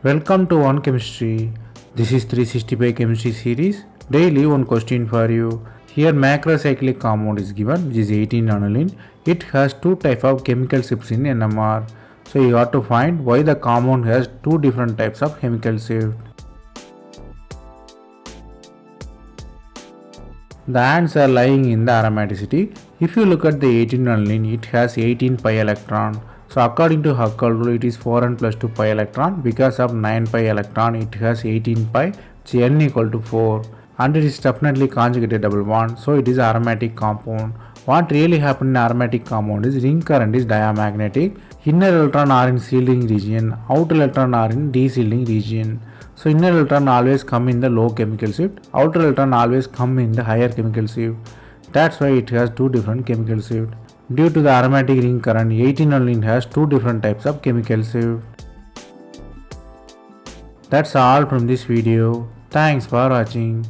Welcome to One Chemistry. This is 365 Chemistry series. Daily one question for you. Here macrocyclic compound is given, which is 18 aniline. It has two type of chemical shifts in NMR. So you have to find why the compound has two different types of chemical shift. The answer lying in the aromaticity. If you look at the 18 aniline, it has 18 pi electron. So according to Huckel rule, it is 4n plus 2 pi electron. Because of 9 pi electron, it has 18 pi. So n equal to 4. And it is definitely conjugated double bond. So it is aromatic compound. What really happens in aromatic compound is ring current is diamagnetic. Inner electron are in shielding region. Outer electron are in de-shielding region. So inner electron always come in the low chemical shift. Outer electron always come in the higher chemical shift. That's why it has two different chemical shift. Due to the aromatic ring current, 18 aniline has two different types of chemical shift. That's all from this video. Thanks for watching.